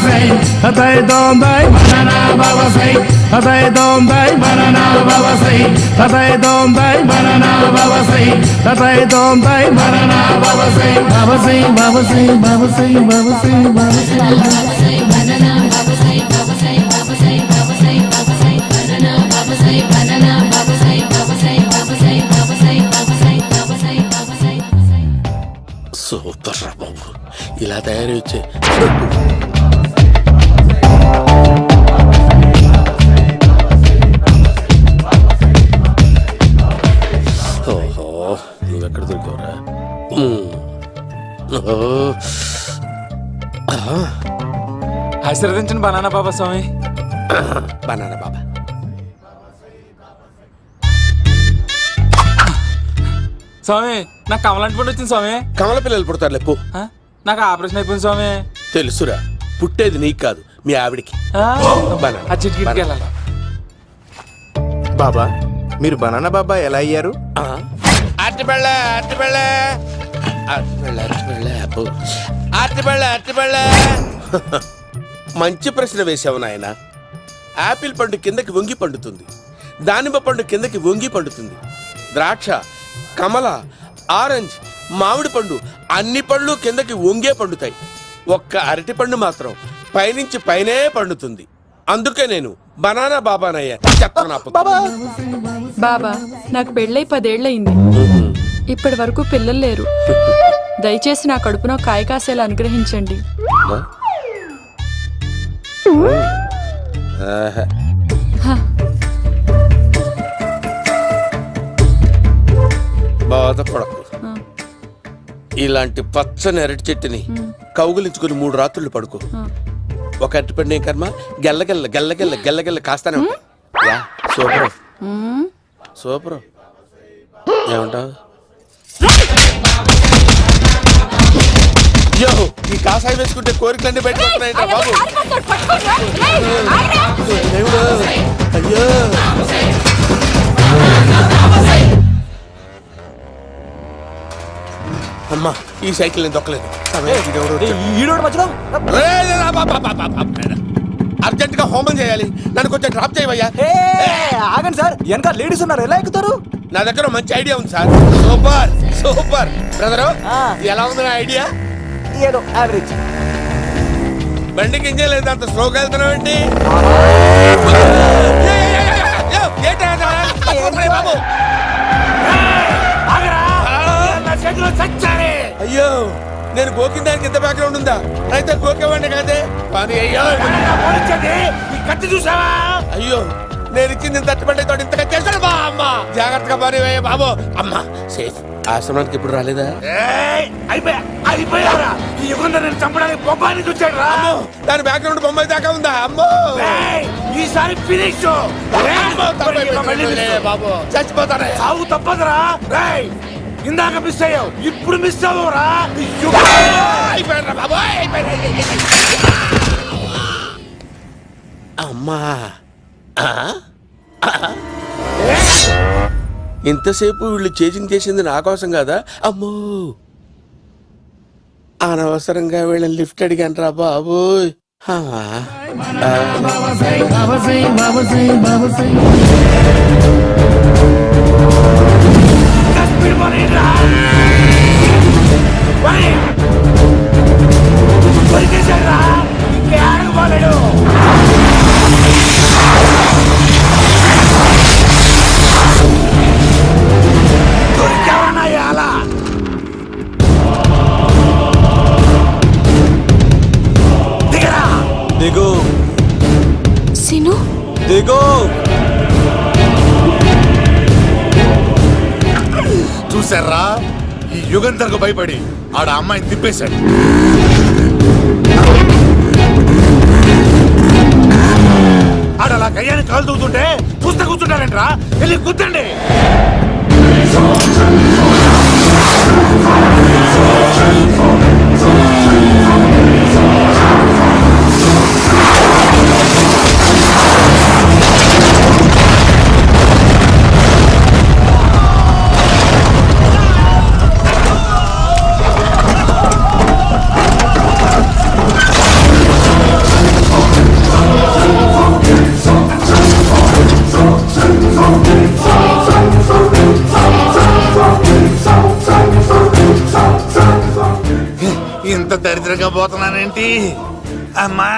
say, tatay donday banana baba say, tatay donday banana baba say, tatay donday banana baba say, tatay donday banana baba say, baba say, baba say, baba say, baba say, baba say, baba say banana baba say, baba say, baba say, baba say, baba say banana baba say, banana baba say, baba say, baba say, baba say, baba say, baba say, baba say. Super రా బాబు, ఇలా తయారు వచ్చే ఓహో, నువ్వెక్కడ దొరికావురా? ఆశీర్వదించండి banana బాబా స్వామి. Banana బాబా స్వామి, నాకు కమలాంటి పండు వచ్చింది స్వామి. కమల పిల్లలు పుడతారు లేపు. నాకు ఆపరేషన్ అయిపోయింది స్వామి. తెలుసురా, పుట్టేది నీకు కాదు మీ ఆవిడికి. ఆ చిటికిటికి వెళ్ళాలి. బాబా, మీరు బనానా బాబా ఎలా అయ్యారు? మంచి ప్రశ్న వేసావు నాయన. ఆపిల్ పండు కిందకి వంగి పండుతుంది, దానిమ్మ పండు కిందకి వంగి పండుతుంది, ద్రాక్ష, కమల, ఆరెంజ్, మామిడి పండు అన్ని పళ్ళు కిందకి వంగే పండుతాయి. ఒక్క అరటి పండు మాత్రం పైనుంచి పైనే పండుతుంది. అందుకే నేను బనానా బాబానయ్యా. బాబా, నాకు పెళ్ళై 10 ఏళ్ళయింది. ఇప్పటి వరకు పిల్లలు లేరు. దయచేసి నా కడుపున కాయ కాసేలా అనుగ్రహించండి. బాధపడకు. ఇలాంటి పచ్చని అరటి చెట్టుని కౌగులించుకుని 3 రాత్రులు పడుకో. ఒక అరటి పండు ఏం కర్మ, గెల్లగెల్ల గెల్లగెల్ల గెల్లగెల్ల కాస్తానే ఉంటాయి. Super super. ఏమంటావు? అయ్యో, ఈ కాసాయి వేసుకుంటే కోరికలన్నీ బయటకు వస్తున్నాయంట బాబు. దేవుడు, అయ్యో. అమ్మా, ఈ సైకిల్ నేను దొక్కలేదు. అర్జెంట్ గా హోమం చేయాలి, నన్ను కొంచెం డ్రాప్ చేయవయ్యా. ఆగండి సార్, వెనక లేడీస్ ఉన్నారు, ఎలా ఎక్కుతారు? నా దగ్గర మంచి ఐడియా ఉంది సార్. Super super. బ్రదరు, ఎలా ఉంది నా ఐడియా? ఏదో యావరేజ్. బండికి ఇంజన్ లేదు, అంత స్లోగా వెళ్తున్నావు ఏంటి? బాబు అయ్యో, నేను గోకిన దానికి ఎంత బ్యాక్గ్రౌండ్ ఉందా? అయితే గోకేవాడిని కాదే. కానీ అయ్యో, కత్తి చూసావా? అయ్యో, నేను ఇచ్చింది తట్టుబడి తోటి ఇంతగా చేశాడు. బా అమ్మ, జాగ్రత్తగా పని వేయ బాబు. అమ్మ సేఫ్. ఆశ్రమానికి ఇప్పుడు రాలేదా? అయిపోయారా? ఈ యుగంలో నేను చంపడానికి బొమ్మాని చూచాడు రా. దాని బ్యాక్గ్రౌండ్ బొమ్మాయి దాకా ఉందా? అమ్మో, ఈసారి ఫినిష్ బాబు. చచ్చిపోతారా? సాగు తప్పదురా. ఇందాక మిస్ అయ్యావు, ఇప్పుడు మిస్ అవ్వరా? అమ్మా, ఇంతసేపు వీళ్ళు చేజింగ్ చేసింది నా కోసం కాదా? అమ్మో, అనవసరంగా వీళ్ళని లిఫ్ట్ అడిగాను రా బాబు. దిగు సిను, దిగు. చూసారా, ఈ యుగంధర్కు భయపడి ఆడ అమ్మాయిని తిప్పేశాడు. ఆడలా కయ్యాన్ని కాలు తూగుతుంటే చూస్తే కూర్చుంటారంట్రా. వెళ్ళి కూర్చోండి. పోతున్నానేంటి? అమ్మా,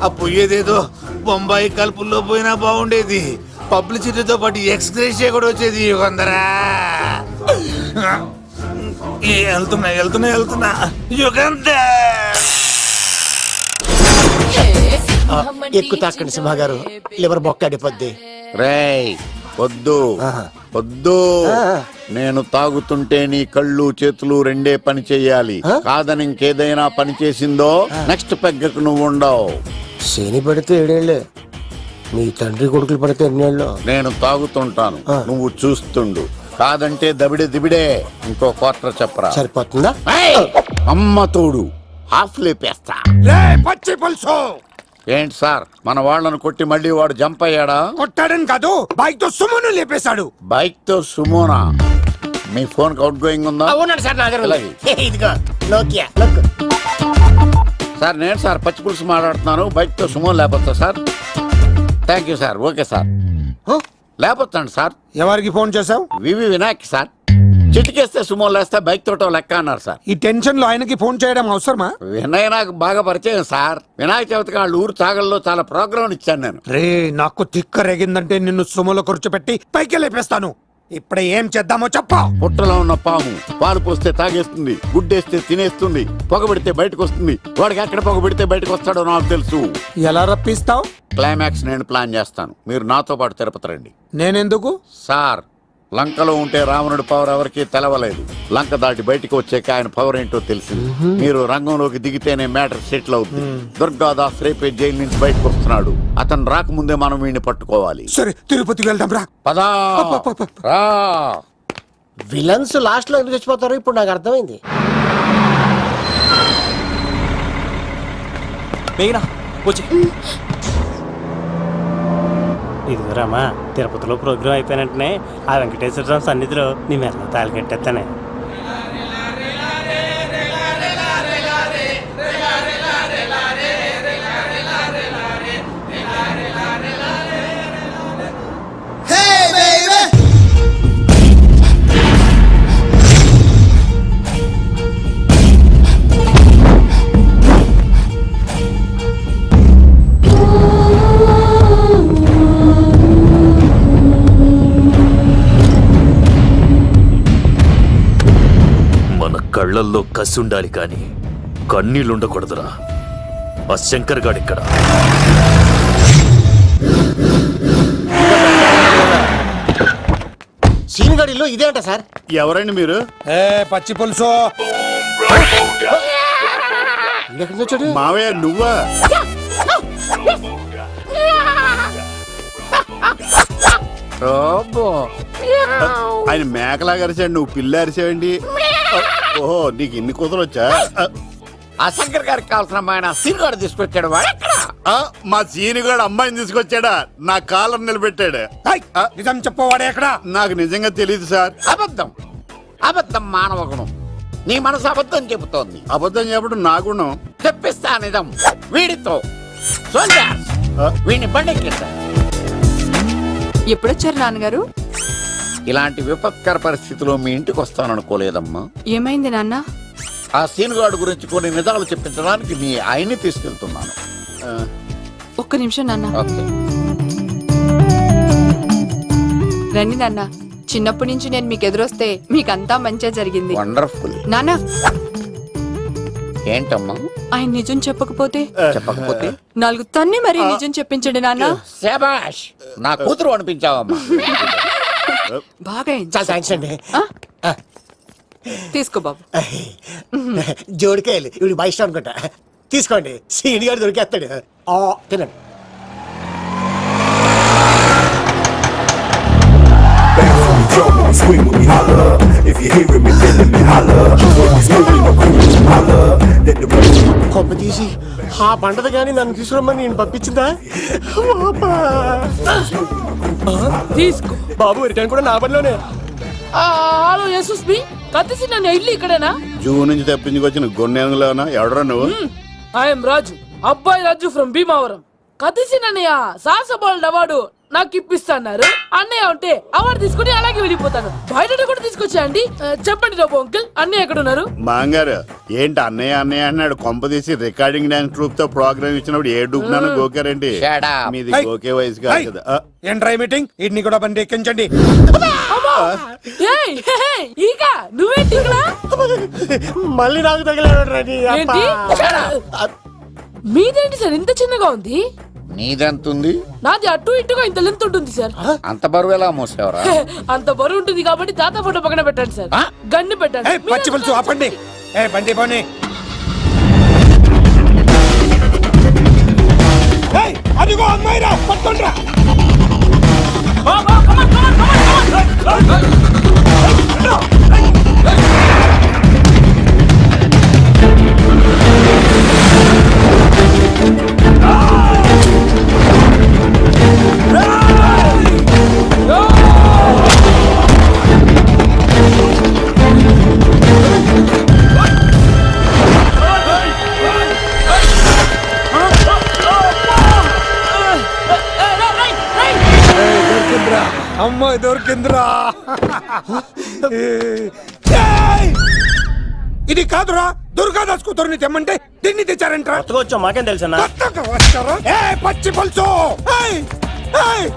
ఆ పోయేదేదో బొంబాయి కలుపుల్లో పోయినా బాగుండేది. పబ్లిసిటీతో పాటు ఎక్స్గ్రేషియా కూడా వచ్చేది. యుగంధరా, వెళ్తున్నా యుగంధర్. ఎక్కువ తాకండి సింహ గారు, లివర్ బొక్క అడిపోద్ది. రేయ్ వద్దు వద్దు, నేను తాగుతుంటే నీ కళ్ళు చేతులు రెండే పని చెయ్యాలి. కాదని ఇంకేదైనా పని చేసిందో నెక్స్ట్ పెగ్గకు నువ్వు ఉండవు. శని పడితే 7 ఏళ్ళే, మీ తండ్రి కొడుకులు పడితే 2 ఏళ్ళు. నేను తాగుతుంటాను, నువ్వు చూస్తుండు. కాదంటే దబిడే దిబిడే. ఇంకో క్వార్టర్ చెప్పరా. సరిపోతుందా? ఏయ్! అమ్మ తోడు హాఫ్ లేపేస్తా. పచ్చి పులుసు ఏంటి సార్, మన వాళ్ళను కొట్టి మళ్ళీ వాడు జంప్ అయ్యాడా? కొట్టాడని కాదు, బైక్ తో సుమ్మును లేపేశాడు. బైక్ తో సుమోనా? మీ ఫోన్ అవుట్ గోయింగ్ ఉందా? అవునండి సార్, నా దగ్గర ఉంది. అలాగే. ఇదిగో నోకియా లక్. సార్ నేను సార్ పచ్చి పులుసు మాట్లాడుతున్నాను. బైక్ తో సుమో లేకపోతా sir? Thank you sir. Okay sir, లేకపోతాను సార్. ఎవరికి ఫోన్ చేసావు? వివి వినాయక్ సార్. చిటికేస్తే సుమో లేస్తే బైక్ తోటో లెక్క అన్నారు సార్. ఈ టెన్షన్ లో ఆయనకి ఫోన్ చేయడం అవసరమా? వినయ్ నాకు బాగా పరిచయం సార్. వినాయక చవితికి వాళ్ళ ఊరు చాగల్లో చాలా ప్రోగ్రాం ఇచ్చాను నేను. రే, నాకు తిక్క రేగిందంటే నిన్ను సుమలో కూర్చోపెట్టి పైకి లేపేస్తాను. ఇప్పుడే ఏం చేద్దామో చెప్పా. పుట్టలో ఉన్న పాము పాలు పోస్తే తాగేస్తుంది, గుడ్డేస్తే తినేస్తుంది, పొగబెడితే బయటకు వస్తుంది. వాడికి ఎక్కడ పొగబెడితే బయటకు వస్తాడో నాకు తెలుసు. ఎలా రప్పిస్తావు? క్లైమాక్స్ నేను ప్లాన్ చేస్తాను, మీరు నాతో పాటు తిరుపతి రండి. నేనెందుకు? సార్, లంకలో ఉంటే రావణుడి పవర్ ఎవరికి తెలవలేదు. లంక దాటి బయటకు వచ్చాక ఆయన పవర్ ఏంటో తెలిసింది. మీరు రంగంలోకి దిగితేనే మ్యాటర్ సెటిల్ అవుతుంది. దుర్గాదాస్ రేపే జైలు నుంచి బయటకు వస్తున్నాడు. అతను రాకముందే మనం వీడిని పట్టుకోవాలి. సరే, తిరుపతికి వెళ్దాం రా. పదా రా. విలన్స్ లాస్ట్ లో ఎందుకు చచ్చిపోతారో ఇప్పుడు నాకు అర్థమైంది. ఇదిగోరామా, తిరుపతిలో ప్రోగ్రాం అయిపోయినట్టునే ఆ వెంకటేశ్వర స్వామి సన్నిధిలో నీ మెల్ల తాళి కట్టేస్తానే. కళ్ళల్లో కసి ఉండాలి కానీ కన్నీళ్ళుండకూడదురా. ఆ శంకర్ గాడిక్కడ. సీన్ గడిలో ఇదే అంట సార్. ఎవరండి మీరు? పచ్చి పులుసు. ఎక్కడి నుంచి వచ్చాడు? మావయ్య నువ్వా? ఆయన మేకలా అరిచాడు, నువ్వు పిల్ల అరిచావండి. ఓహో, నీకు ఇన్ని కుదరొచ్చా? ఆ శంకర్ గారికి కావాల్సిన అమ్మాయి సీనుగాడు తీసుకొచ్చాడు. మా సీనుగాడు అమ్మాయిని తీసుకొచ్చాడా? నా కాలర్ నిలబెట్టాడు. నిజం చెప్పవాడే ఎక్కడ? నాకు నిజంగా తెలియదు సార్. అబద్ధం, అబద్ధం మానవ గుణం. నీ మనసు అబద్ధం చెబుతోంది. అబద్ధం చెప్పడం నా గుణం. తెప్పిస్తా నిజం వీడితో. వీడిని బండెక్కిస్తా. ఎప్పుడొచ్చారు నాన్నగారు? ఇలాంటి విపత్కర పరిస్థితిలో మీ ఇంటికి వస్తాననుకోలేదమ్మా. ఏమైంది నాన్న? ఆ సీనుగాడు గురించి కొన్ని నిజాలు చెప్పించడానికి మీ ఆయన్ని తీసుకెళ్తున్నాను. ఒక్క నిమిషం నాన్న. ఓకే. రండి నాన్న. చిన్నప్పటి నుంచి నేను మీకు ఎదురొస్తే మీకంతా మంచిగా జరిగింది. వండర్ఫుల్. నాన్న, ఏంటమ్మా? ఆయన నిజం చెప్పకపోతే చెప్పకపోతే 4 తన్ని మరీ నిజం చెప్పించండి నాన్న. శభాష్, నా కూతురు అనిపించావమ్మా. బాగా చాలా థ్యాంక్స్ అండి. తీసుకో బాబు. జోడికాయలు ఇవి బాగా ఇష్టం అనుకుంటా. తీసుకోండి, సీని గారు దొరికేస్తాడు. తినండి. కొమ్మ తీసి ఆ పంటది కానీ నన్ను తీసుకురమ్మని నేను పంపించిందా? తీసుకో బాబు, రిటర్న్ కూడా నా పనిలోనే. హలో యశస్వి, కత్తిసి నన్ను ఇల్లు ఇక్కడేనా? జూ నుంచి తప్పించుకొచ్చిన గొన్నెలోనా? ఎవడరా నువ్వు? ఐఎమ్ రాజు, అబ్బాయి రాజు ఫ్రమ్ భీమావరం. కత్తిసి నన్నయ్య సాహస బాలుడు అవార్డు నాకు ఇప్పిస్తాన్నారు. అన్నయ్య ఉంటే అవార్డు తీసుకుని అలాగే వెళ్ళిపోతాను. బయట కూడా తీసుకొచ్చా అండి. చెప్పండి రాబు అంకుల్, అన్నయ్య ఎక్కడ ఉన్నారు? మాంగారు ఏంటి అన్నయ్య అన్నయ్య అన్నాడు కొంపదీసి రికార్డింగ్ డాన్స్ ట్రూప్ తో ప్రోగ్రామ్ ఇచ్చినప్పుడు ఏ డూబ్నాను గోకారండి. మీది గోకే వయసు కాదు కదా. ఏంట్రై మీటింగ్ ఇడ్ని కూడా బండి ఎక్కించండి. ఏయ్, హే, హే, ఈక నువ్వేంటి ఇక్కడ? మళ్ళీ నాకు తగిలాడు ఏంటి? మీదేంటి సార్ ఇంత చిన్నగా ఉంది? నీదెంతుంది? నాది అటు ఇటుగా ఇంత లెంత్ ఉంటుంది సార్. అంత బరువు ఎలా మోసేవరా? అంత బరువు ఉంటుంది కాబట్టి తాత ఫోటో పక్కన పెట్టండి సార్. గన్ను పెట్టండి. పచ్చి పులుసు ఆపండి. ఏ బండి పోనీ. అదిగో అమ్మాయిరా, పట్టుకోండిరా. అమ్మాయి దొరికిందిరా. ఇది కాదురా, దుర్గాదాస్ కూతురుని తెమ్మంటే దీన్ని తెచ్చారంట్రా. వచ్చా మాకేం తెలుసన్నా? ఏ పచ్చి పులుసు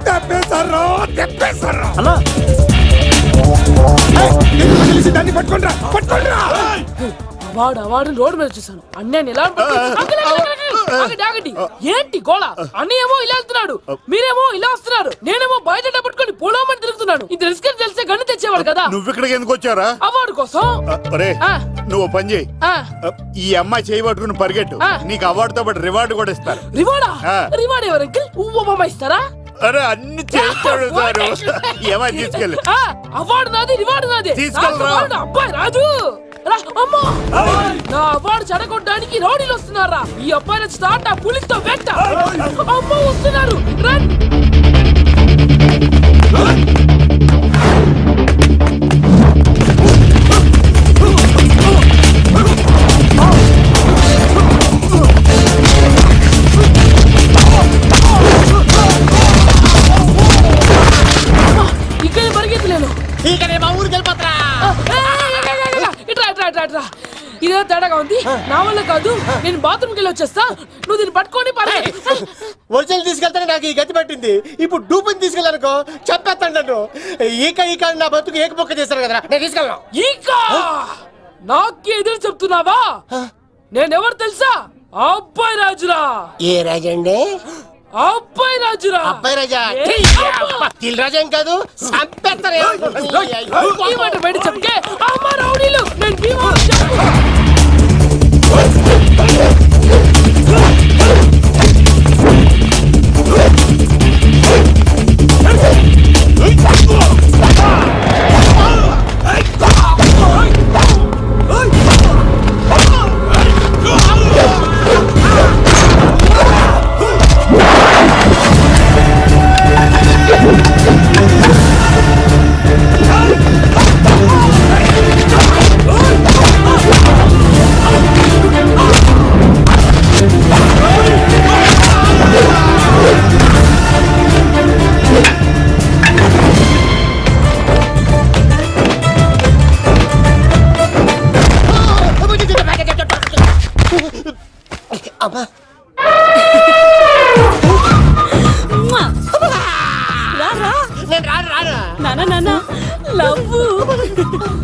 తెప్పేశారు అన్నా దాన్ని పట్టుకోండిరా, పట్టుకోండిరా. వాడు రోడ్డు మీద చూసాను. అన్నయ్య ఎలా ఆగండి. ఏంటి గోళ? అన్నయ్యేమో ఇలా వెళ్తున్నాడు, మీరేమో ఇలా వస్తున్నారు, నేనేమో బయట పట్టుకొని పోలోమని తిరుగుతున్నాను. ఇది రిస్క్ అని తెలిస్తే గన్ను తెచ్చేవాడు కదా. నువ్వు ఇక్కడికి ఎందుకు వచ్చారా? అవార్డు కోసం. ఒరే ఆ. నువ్వు పని చేయి, ఆ, ఈ అమ్మాయి చేయి పట్టుకుని పరిగెట్టు. ఆ. నీకు అవార్డుతో పాటు రివార్డు కూడా ఇస్తారు. రివార్డా? ఆ. రివార్డ్ ఎవరు అంకిల్? ఉవ్వమ్మ ఇస్తారా? అరే అన్ని చేస్తాడు సారు. ఏమని తీసుకెళ్ళి ఆ, అవార్డు నాది, రివార్డు నాది. తీసుకెళ్ళరా. నాకు అవార్డు, అబ్బాయి రాజు రా, అమ్మో. నా అవార్డు చెడగొట్టడానికి రౌడీలు వస్తున్నారా? ఈ అబ్బాయి స్టార్ట్ ఆ పులితో వెంట. అమ్మో వస్తున్నారు, రన్. ఇక్కడ పరిగెత్తలేను. మా ఊరికి వెళ్ళిపోతారా. ఇట్రా ఇదే తేడాగా ఉంది. నా వల్ల కాదు, నేను బాత్రూమ్కి వెళ్ళి వచ్చేస్తా. నువ్వు దీన్ని పట్టుకొని ఒరిజినల్ తీసుకెళ్తానే నాకు ఈ గతి పట్టింది. ఇప్పుడు డూపుని తీసుకెళ్ళానుకో చెప్పేస్తాను నన్ను. ఈక నా బతుకు ఏకపొక్క చేశారు కదా, నేను తీసుకెళ్ళను. ఇంకా నాకు ఎదురు చెప్తున్నావా? నేనెవరు తెలుసా? అబ్బాయి రాజురా. ఏ రాజండి? అబ్బాయి రాజురా. అబ్బాయి రాజా తిల్ రాజా ఏం కాదు, సంపేస్తారు. ఈ మాట బయట చెప్తే అమ్మ రౌడీలు, నేను భీమా చెప్పు.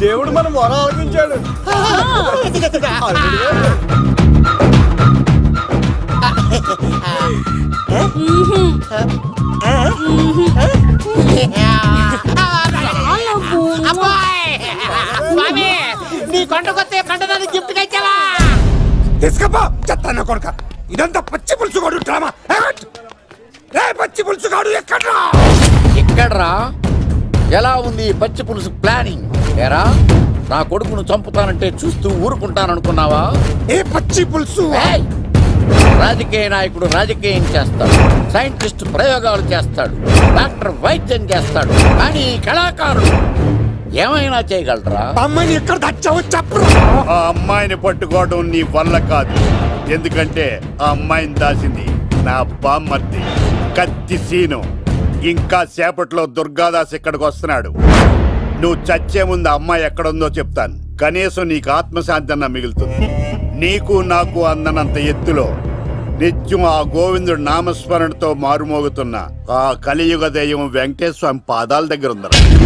దేవుడు మనం వరం ఆలకించాడు. నీ కొండకొస్తే కొండదాన్ని గిఫ్ట్ ఇచ్చావా? తీసుకపో చెత్త కొడుక. ఇదంతా పచ్చి పులుసుగాడు డ్రామా. పచ్చి పులుసుగాడు ఎక్కడ్రా? ఎక్కడ్రా? ఎలా ఉంది పచ్చి పులుసు ప్లానింగ్? ఏరా నా కొడుకును చంపుతానంటే చూస్తూ ఊరుకుంటాననుకున్నావా? ఏ పచ్చి పులుసు? రాజకీయ నాయకుడు రాజకీయం చేస్తాడు, సైంటిస్ట్ ప్రయోగాలు చేస్తాడు, డాక్టర్ వైద్యం చేస్తాడు, కానీ కళాకారుడు ఏమైనా చేయగలరా? అమ్మాయిని ఎక్కడ దాచావో చెప్పు. ఆ అమ్మాయిని పట్టుకోవడం నీ వల్ల కాదు. ఎందుకంటే ఆ అమ్మాయిని దాసింది నా బామ్మర్ది కత్తి సీను. ఇంకా సేపట్లో దుర్గాదాస్ ఇక్కడికి వస్తున్నాడు. నువ్వు చచ్చే ముందు అమ్మాయి ఎక్కడుందో చెప్తాను. కనీసం నీకు ఆత్మశాంతి అన్న మిగులుతుంది. నీకు నాకు అందనంత ఎత్తులో నిత్యం ఆ గోవిందుడు నామస్మరణతో మారుమోగుతున్న ఆ కలియుగ దైవం వెంకటేశ్వర స్వామి పాదాల దగ్గర ఉందరా.